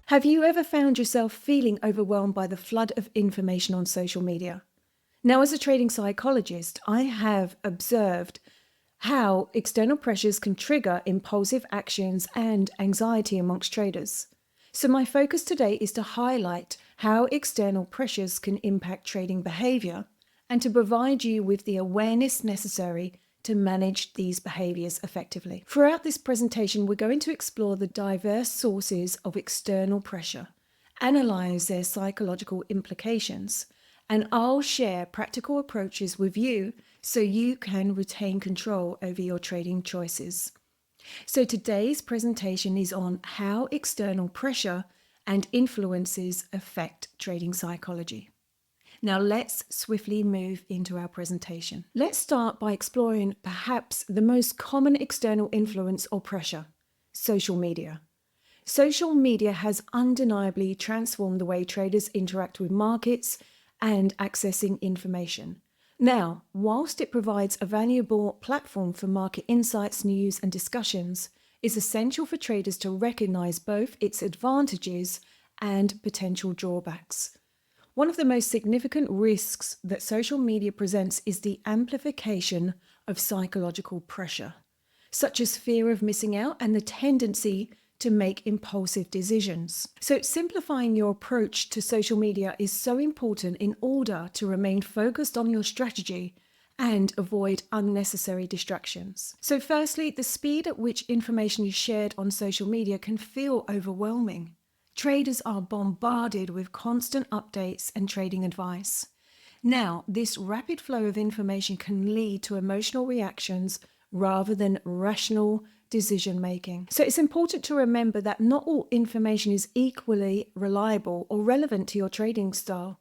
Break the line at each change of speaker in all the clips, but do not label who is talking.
Have you ever found yourself feeling overwhelmed by the flood of information on social media? Now, as a trading psychologist, I have observed how external pressures can trigger impulsive actions and anxiety amongst traders. So, my focus today is to highlight how external pressures can impact trading behavior and to provide you with the awareness necessary to manage these behaviors effectively. Throughout this presentation, we're going to explore the diverse sources of external pressure, analyze their psychological implications, and I'll share practical approaches with you so you can retain control over your trading choices. So today's presentation is on how external pressure and influences affect trading psychology. Now let's swiftly move into our presentation. Let's start by exploring perhaps the most common external influence or pressure: social media. Social media has undeniably transformed the way traders interact with markets and accessing information. Now, whilst it provides a valuable platform for market insights, news, and discussions, it's essential for traders to recognize both its advantages and potential drawbacks. One of the most significant risks that social media presents is the amplification of psychological pressure, such as fear of missing out and the tendency to make impulsive decisions. So simplifying your approach to social media is so important in order to remain focused on your strategy and avoid unnecessary distractions. So firstly, the speed at which information is shared on social media can feel overwhelming. Traders are bombarded with constant updates and trading advice. Now, this rapid flow of information can lead to emotional reactions rather than rational decision making. So it's important to remember that not all information is equally reliable or relevant to your trading style.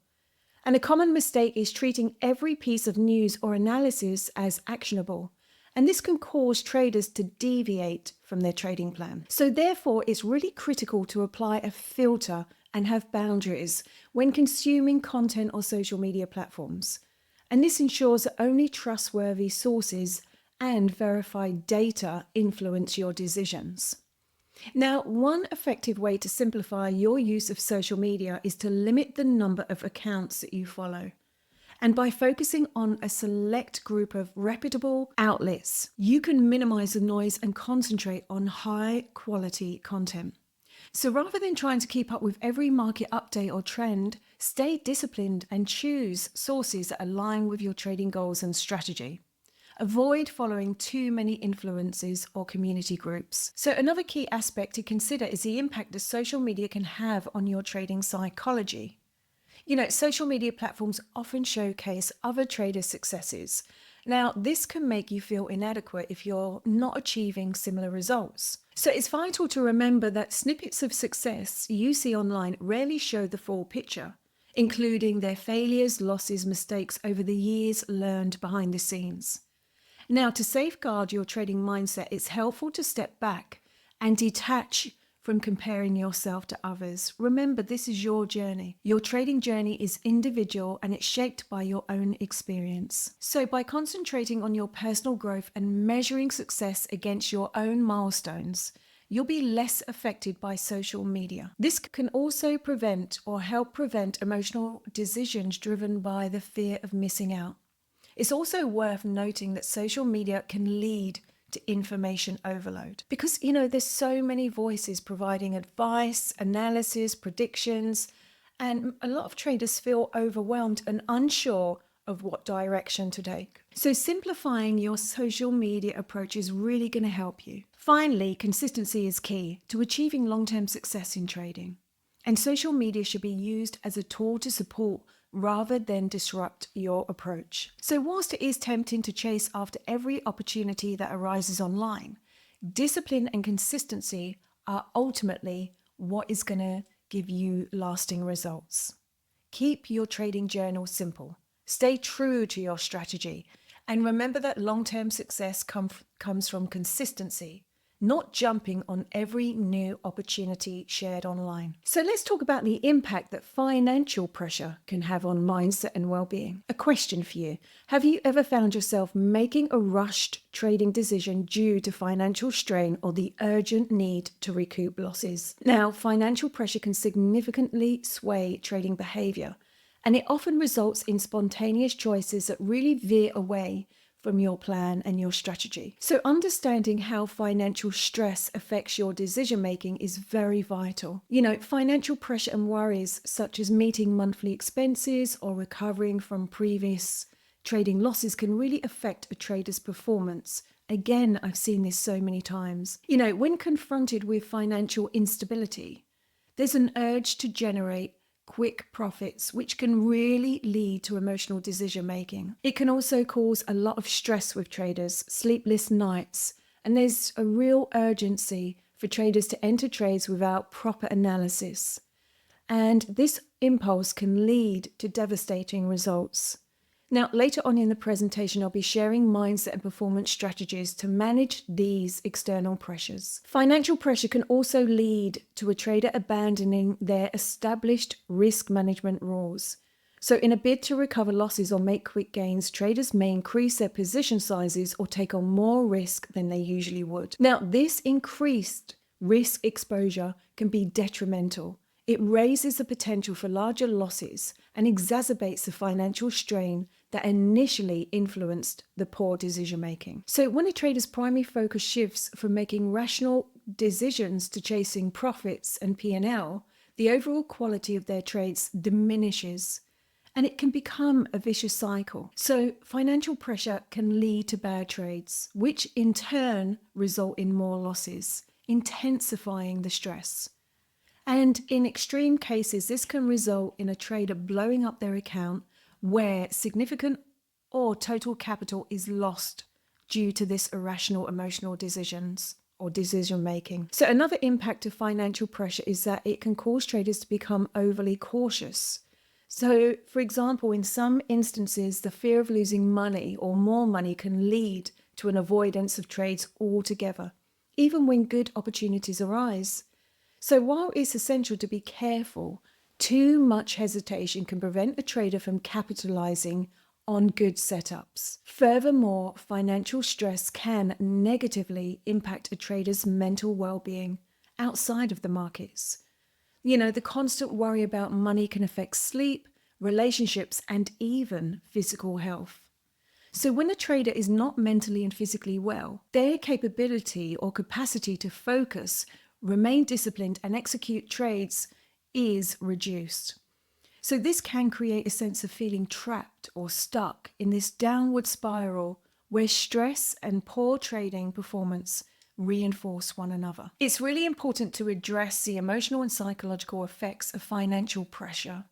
And a common mistake is treating every piece of news or analysis as actionable. And this can cause traders to deviate from their trading plan. So therefore, it's really critical to apply a filter and have boundaries when consuming content or social media platforms. And this ensures that only trustworthy sources and verified data influence your decisions. Now, one effective way to simplify your use of social media is to limit the number of accounts that you follow. And by focusing on a select group of reputable outlets, you can minimize the noise and concentrate on high quality content. So rather than trying to keep up with every market update or trend, stay disciplined and choose sources that align with your trading goals and strategy. Avoid following too many influencers or community groups. So another key aspect to consider is the impact that social media can have on your trading psychology. You know, social media platforms often showcase other traders' successes. Now, this can make you feel inadequate if you're not achieving similar results. So it's vital to remember that snippets of success you see online rarely show the full picture, including their failures, losses, mistakes over the years learned behind the scenes. Now, to safeguard your trading mindset, it's helpful to step back and detach from comparing yourself to others. Remember, this is your journey. Your trading journey is individual and it's shaped by your own experience. So by concentrating on your personal growth and measuring success against your own milestones, you'll be less affected by social media. This can also prevent or help prevent emotional decisions driven by the fear of missing out. It's also worth noting that social media can lead to information overload because, there's so many voices providing advice, analysis, predictions, and a lot of traders feel overwhelmed and unsure of what direction to take. So simplifying your social media approach is really going to help you. Finally, consistency is key to achieving long-term success in trading. And social media should be used as a tool to support rather than disrupt your approach. So whilst it is tempting to chase after every opportunity that arises online, discipline and consistency are ultimately what is going to give you lasting results. Keep your trading journal simple. Stay true to your strategy. And remember that long-term success comes from consistency, not jumping on every new opportunity shared online. So let's talk about the impact that financial pressure can have on mindset and well-being. A question for you. Have you ever found yourself making a rushed trading decision due to financial strain or the urgent need to recoup losses? Now, financial pressure can significantly sway trading behavior, and it often results in spontaneous choices that really veer away from your plan and your strategy. So understanding how financial stress affects your decision making is very vital. Financial pressure and worries such as meeting monthly expenses or recovering from previous trading losses can really affect a trader's performance. Again, I've seen this so many times. When confronted with financial instability, there's an urge to generate quick profits, which can really lead to emotional decision making. It can also cause a lot of stress with traders, sleepless nights, and there's a real urgency for traders to enter trades without proper analysis. And this impulse can lead to devastating results. Now, later on in the presentation, I'll be sharing mindset and performance strategies to manage these external pressures. Financial pressure can also lead to a trader abandoning their established risk management rules. So in a bid to recover losses or make quick gains, traders may increase their position sizes or take on more risk than they usually would. Now, this increased risk exposure can be detrimental. It raises the potential for larger losses and exacerbates the financial strain that initially influenced the poor decision making. So when a trader's primary focus shifts from making rational decisions to chasing profits and P&L, the overall quality of their trades diminishes, and it can become a vicious cycle. So financial pressure can lead to bad trades, which in turn result in more losses, intensifying the stress. And in extreme cases, this can result in a trader blowing up their account where significant or total capital is lost due to this irrational emotional decisions or decision making. So another impact of financial pressure is that it can cause traders to become overly cautious. So, for example, in some instances, the fear of losing money or more money can lead to an avoidance of trades altogether, even when good opportunities arise. So while it's essential to be careful, too much hesitation can prevent a trader from capitalizing on good setups. Furthermore, financial stress can negatively impact a trader's mental well-being outside of the markets. The constant worry about money can affect sleep, relationships, and even physical health. So when a trader is not mentally and physically well, their capability or capacity to focus, remain disciplined, and execute trades is reduced. So this can create a sense of feeling trapped or stuck in this downward spiral where stress and poor trading performance reinforce one another. It's really important to address the emotional and psychological effects of financial pressure.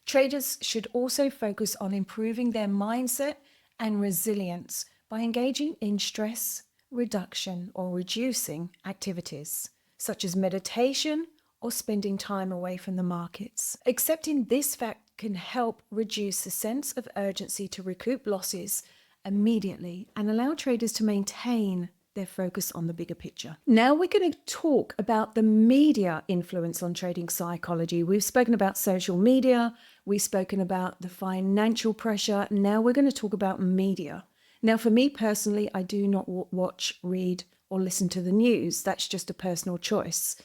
Traders should also focus on improving their mindset and resilience by engaging in stress reduction or reducing activities, such as meditation or spending time away from the markets. Accepting this fact can help reduce the sense of urgency to recoup losses immediately and allow traders to maintain their focus on the bigger picture. Now we're going to talk about the media influence on trading psychology. We've spoken about social media, we've spoken about the financial pressure. Now we're going to talk about media. Now for me personally, I do not watch, read, or listen to the news. That's just a personal choice.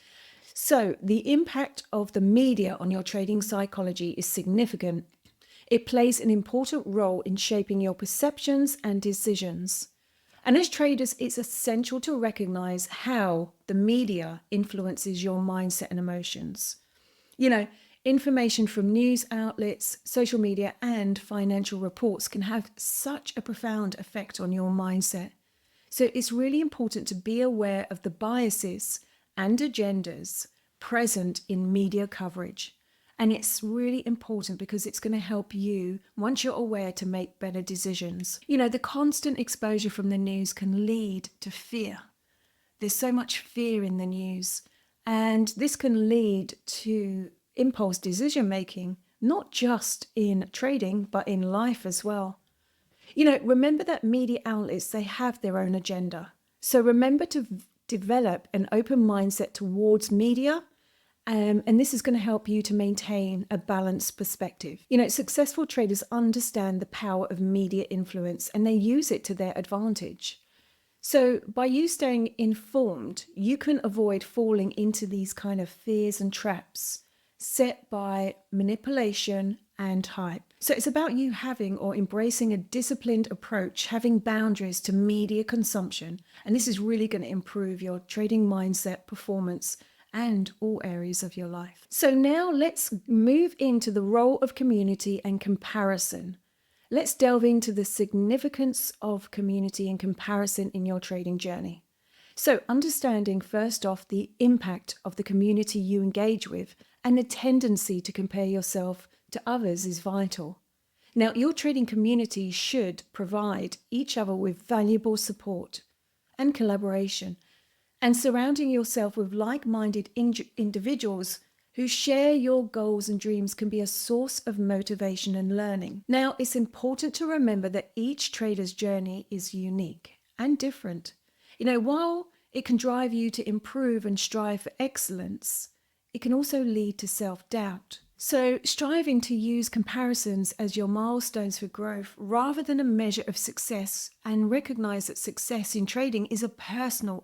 So the impact of the media on your trading psychology is significant. It plays an important role in shaping your perceptions and decisions. And as traders, it's essential to recognize how the media influences your mindset and emotions. Information from news outlets, social media, and financial reports can have such a profound effect on your mindset. So it's really important to be aware of the biases and agendas present in media coverage. And it's really important because it's going to help you, once you're aware, to make better decisions. The constant exposure from the news can lead to fear. There's so much fear in the news, and this can lead to impulse decision making, not just in trading, but in life as well. Remember that media outlets, they have their own agenda. So remember to develop an open mindset towards media. And this is going to help you to maintain a balanced perspective. Successful traders understand the power of media influence and they use it to their advantage. So by you staying informed, you can avoid falling into these kind of fears and traps set by manipulation and hype. So it's about you having or embracing a disciplined approach, having boundaries to media consumption. And this is really going to improve your trading mindset, performance, and all areas of your life. So now let's move into the role of community and comparison. Let's delve into the significance of community and comparison in your trading journey. So understanding first off the impact of the community you engage with and the tendency to compare yourself to others is vital. Now, your trading community should provide each other with valuable support and collaboration, and surrounding yourself with like-minded individuals who share your goals and dreams can be a source of motivation and learning. Now, it's important to remember that each trader's journey is unique and different. While it can drive you to improve and strive for excellence, it can also lead to self-doubt. So striving to use comparisons as your milestones for growth rather than a measure of success, and recognize that success in trading is personal,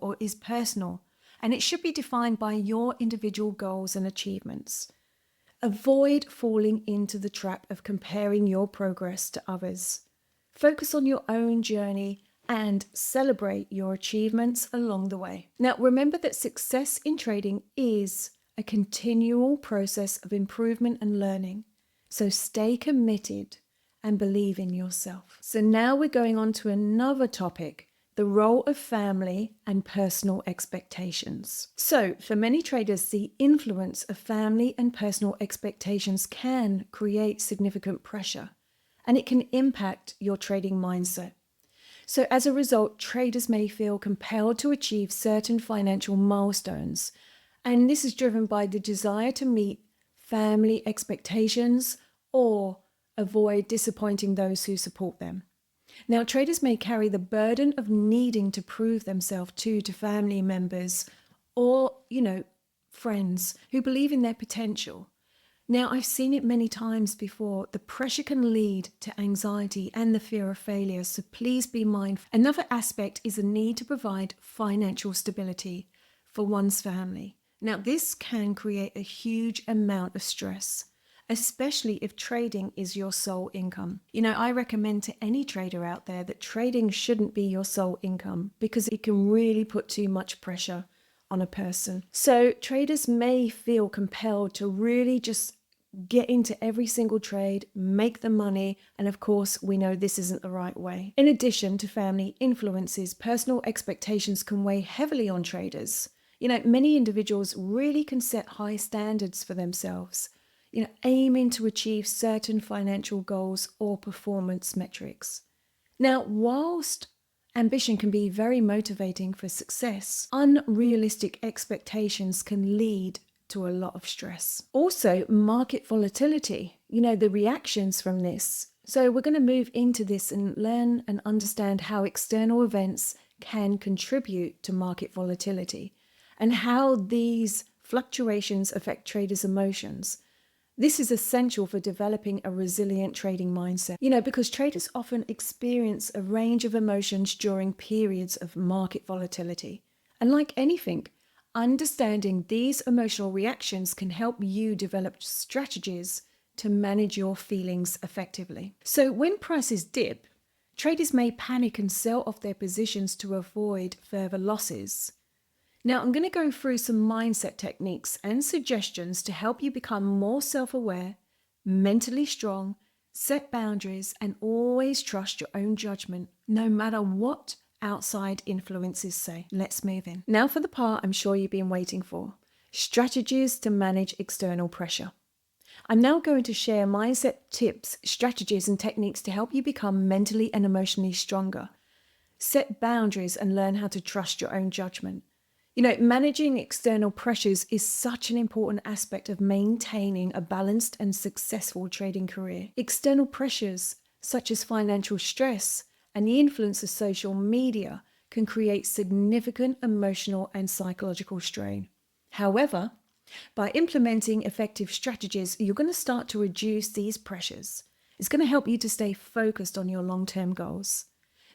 and it should be defined by your individual goals and achievements. Avoid falling into the trap of comparing your progress to others. Focus on your own journey and celebrate your achievements along the way. Now, remember that success in trading is a continual process of improvement and learning. So stay committed and believe in yourself. So now we're going on to another topic, the role of family and personal expectations. So for many traders, the influence of family and personal expectations can create significant pressure, and it can impact your trading mindset. So as a result, traders may feel compelled to achieve certain financial milestones, and this is driven by the desire to meet family expectations or avoid disappointing those who support them. Now, traders may carry the burden of needing to prove themselves to family members or, friends who believe in their potential. Now, I've seen it many times before. The pressure can lead to anxiety and the fear of failure, so please be mindful. Another aspect is the need to provide financial stability for one's family. Now, this can create a huge amount of stress, especially if trading is your sole income. I recommend to any trader out there that trading shouldn't be your sole income because it can really put too much pressure on a person. So traders may feel compelled to really just get into every single trade, make the money, and of course, we know this isn't the right way. In addition to family influences, personal expectations can weigh heavily on traders. Many individuals really can set high standards for themselves, aiming to achieve certain financial goals or performance metrics. Now, whilst ambition can be very motivating for success, unrealistic expectations can lead to a lot of stress. Also, market volatility, the reactions from this. So we're going to move into this and learn and understand how external events can contribute to market volatility and how these fluctuations affect traders' emotions. This is essential for developing a resilient trading mindset, because traders often experience a range of emotions during periods of market volatility. And like anything, understanding these emotional reactions can help you develop strategies to manage your feelings effectively. So when prices dip, traders may panic and sell off their positions to avoid further losses. Now, I'm going to go through some mindset techniques and suggestions to help you become more self-aware, mentally strong, set boundaries, and always trust your own judgment, no matter what outside influences say. Let's move in. Now for the part I'm sure you've been waiting for, strategies to manage external pressure. I'm now going to share mindset tips, strategies, and techniques to help you become mentally and emotionally stronger, set boundaries, and learn how to trust your own judgment. Managing external pressures is such an important aspect of maintaining a balanced and successful trading career. External pressures, such as financial stress and the influence of social media, can create significant emotional and psychological strain. However, by implementing effective strategies, you're going to start to reduce these pressures. It's going to help you to stay focused on your long-term goals.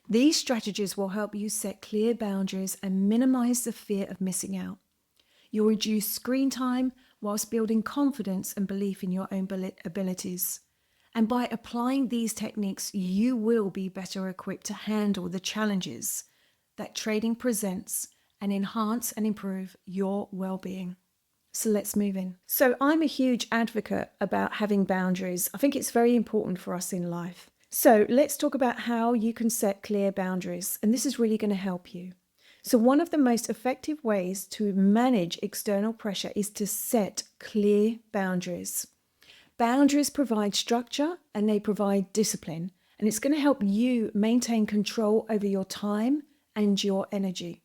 These strategies will help you set clear boundaries and minimize the fear of missing out. You'll reduce screen time whilst building confidence and belief in your own abilities. And by applying these techniques, you will be better equipped to handle the challenges that trading presents and enhance and improve your well-being. So let's move in. So I'm a huge advocate about having boundaries. I think it's very important for us in life. So let's talk about how you can set clear boundaries. And this is really going to help you. So one of the most effective ways to manage external pressure is to set clear boundaries. Boundaries provide structure and they provide discipline. And it's going to help you maintain control over your time and your energy.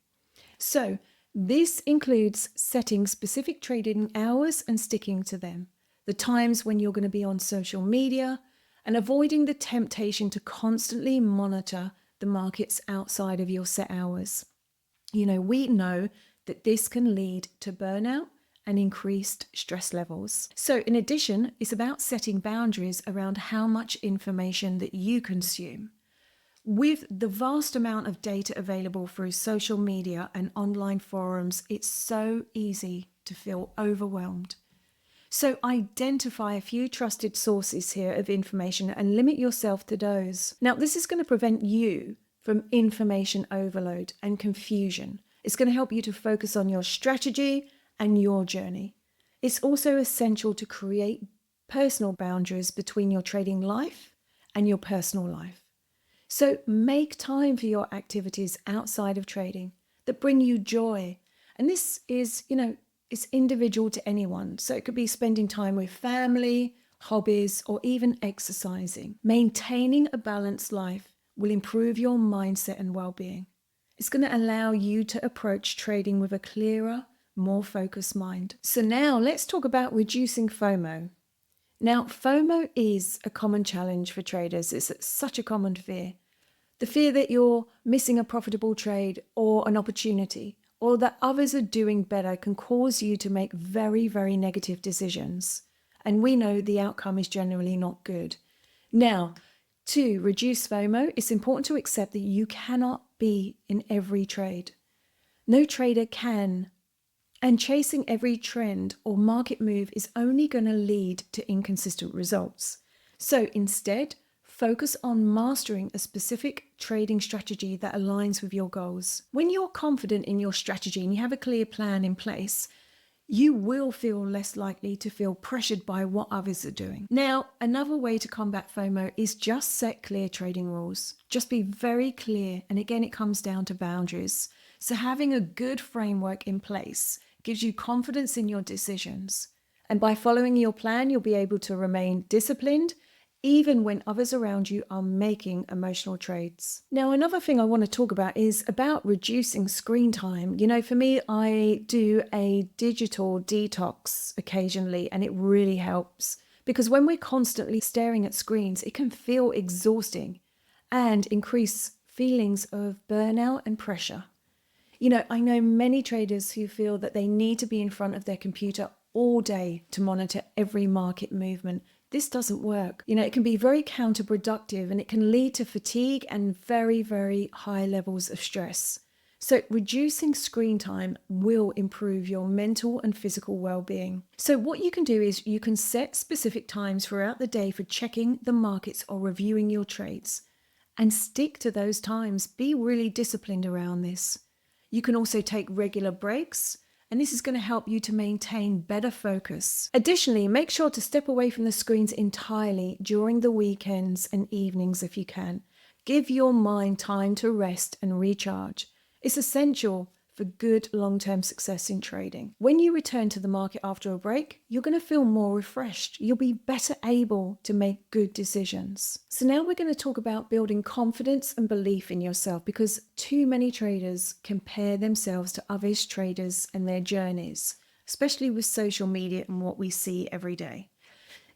So this includes setting specific trading hours and sticking to them, the times when you're going to be on social media, and avoiding the temptation to constantly monitor the markets outside of your set hours. We know that this can lead to burnout and increased stress levels. So in addition, it's about setting boundaries around how much information that you consume. With the vast amount of data available through social media and online forums, it's so easy to feel overwhelmed. So identify a few trusted sources here of information and limit yourself to those. Now, this is going to prevent you from information overload and confusion. It's going to help you to focus on your strategy and your journey. It's also essential to create personal boundaries between your trading life and your personal life. So make time for your activities outside of trading that bring you joy. And this is, it's individual to anyone. So it could be spending time with family, hobbies, or even exercising. Maintaining a balanced life will improve your mindset and well-being. It's going to allow you to approach trading with a clearer, more focused mind. So now let's talk about reducing FOMO. Now, FOMO is a common challenge for traders. It's such a common fear. The fear that you're missing a profitable trade or an opportunity, or that others are doing better, can cause you to make very, very negative decisions. And we know the outcome is generally not good. Now, to reduce FOMO, it's important to accept that you cannot be in every trade. No trader can. And chasing every trend or market move is only going to lead to inconsistent results. So instead, focus on mastering a specific trading strategy that aligns with your goals. When you're confident in your strategy and you have a clear plan in place, you will feel less likely to feel pressured by what others are doing. Now, another way to combat FOMO is just set clear trading rules. Just be very clear. And again, it comes down to boundaries. So having a good framework in place gives you confidence in your decisions. And by following your plan, you'll be able to remain disciplined even when others around you are making emotional trades. Now, another thing I want to talk about is about reducing screen time. For me, I do a digital detox occasionally, and it really helps because when we're constantly staring at screens, it can feel exhausting and increase feelings of burnout and pressure. I know many traders who feel that they need to be in front of their computer all day to monitor every market movement. This doesn't work. It can be very counterproductive and it can lead to fatigue and very, very high levels of stress. So reducing screen time will improve your mental and physical well-being. So what you can do is you can set specific times throughout the day for checking the markets or reviewing your trades and stick to those times. Be really disciplined around this. You can also take regular breaks, and this is going to help you to maintain better focus. Additionally, make sure to step away from the screens entirely during the weekends and evenings if you can. Give your mind time to rest and recharge. It's essential for good long-term success in trading. When you return to the market after a break, you're going to feel more refreshed. You'll be better able to make good decisions. So now we're going to talk about building confidence and belief in yourself, because too many traders compare themselves to other traders and their journeys, especially with social media and what we see every day.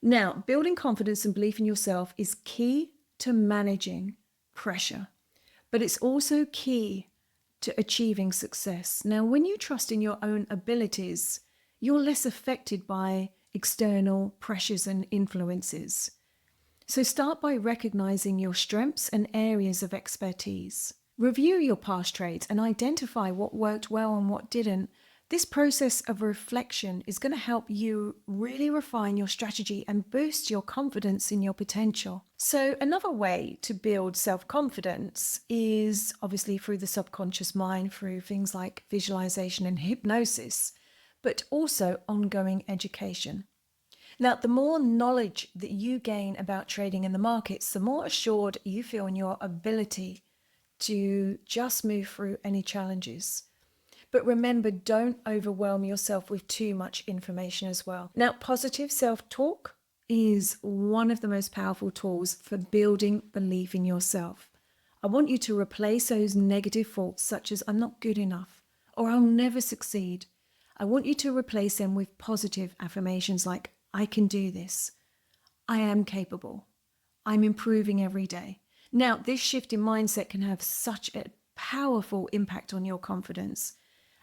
Now, building confidence and belief in yourself is key to managing pressure, but it's also key to achieving success. Now, when you trust in your own abilities, you're less affected by external pressures and influences. So start by recognizing your strengths and areas of expertise. Review your past trades and identify what worked well and what didn't. This process of reflection is going to help you really refine your strategy and boost your confidence in your potential. So another way to build self-confidence is obviously through the subconscious mind, through things like visualization and hypnosis, but also ongoing education. Now, the more knowledge that you gain about trading in the markets, the more assured you feel in your ability to just move through any challenges. But remember, don't overwhelm yourself with too much information as well. Now, positive self-talk is one of the most powerful tools for building belief in yourself. I want you to replace those negative thoughts such as I'm not good enough or I'll never succeed. I want you to replace them with positive affirmations like I can do this. I am capable. I'm improving every day. Now, this shift in mindset can have such a powerful impact on your confidence,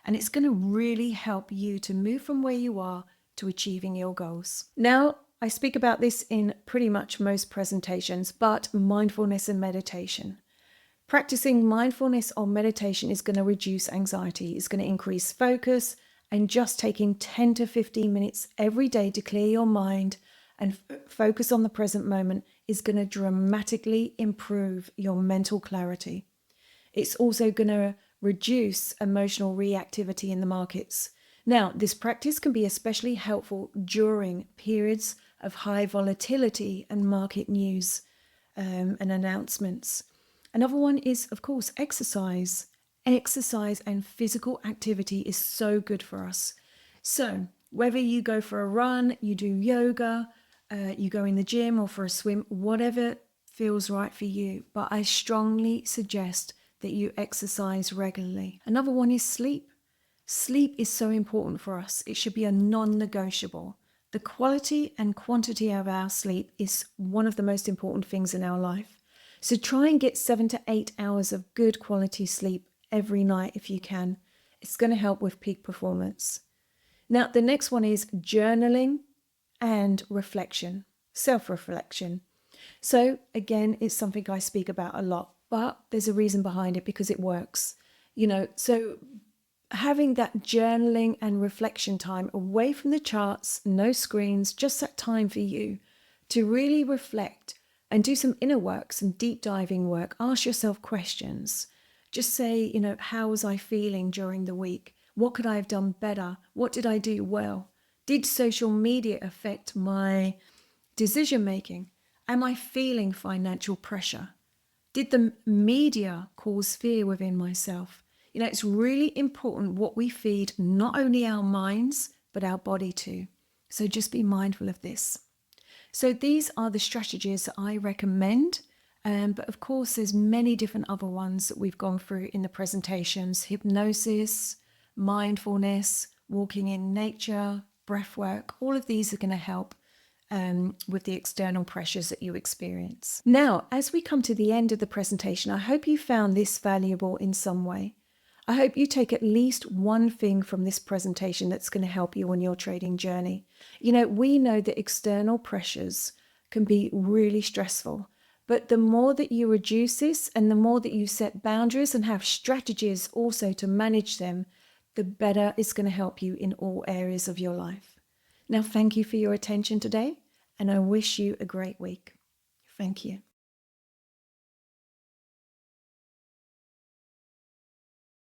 and it's going to really help you to move from where you are to achieving your goals. Now, I speak about this in pretty much most presentations, but mindfulness and meditation. Practicing mindfulness or meditation is going to reduce anxiety. It's going to increase focus, and just taking 10 to 15 minutes every day to clear your mind and focus on the present moment is going to dramatically improve your mental clarity. It's also going to reduce emotional reactivity in the markets. Now, this practice can be especially helpful during periods of high volatility and market news and announcements. Another one is, of course, exercise. Exercise and physical activity is so good for us. So whether you go for a run, you do yoga, you go in the gym or for a swim, whatever feels right for you. But I strongly suggest that you exercise regularly. Another one is sleep. Sleep is so important for us. It should be a non-negotiable. The quality and quantity of our sleep is one of the most important things in our life. So try and get 7 to 8 hours of good quality sleep every night if you can. It's going to help with peak performance. Now, the next one is journaling and reflection, self-reflection. So again, it's something I speak about a lot, but there's a reason behind it because it works. So having that journaling and reflection time away from the charts, no screens, just that time for you to really reflect and do some inner work, some deep diving work. Ask yourself questions. Just say, how was I feeling during the week? What could I have done better? What did I do well? Did social media affect my decision making? Am I feeling financial pressure? Did the media cause fear within myself? It's really important what we feed, not only our minds, but our body too. So just be mindful of this. So these are the strategies that I recommend. But of course, there's many different other ones that we've gone through in the presentations: hypnosis, mindfulness, walking in nature, breath work. All of these are going to help with the external pressures that you experience. Now, as we come to the end of the presentation, I hope you found this valuable in some way. I hope you take at least one thing from this presentation that's going to help you on your trading journey. We know that external pressures can be really stressful. But the more that you reduce this and the more that you set boundaries and have strategies also to manage them, the better it's going to help you in all areas of your life. Now, thank you for your attention today, and I wish you a great week. Thank you.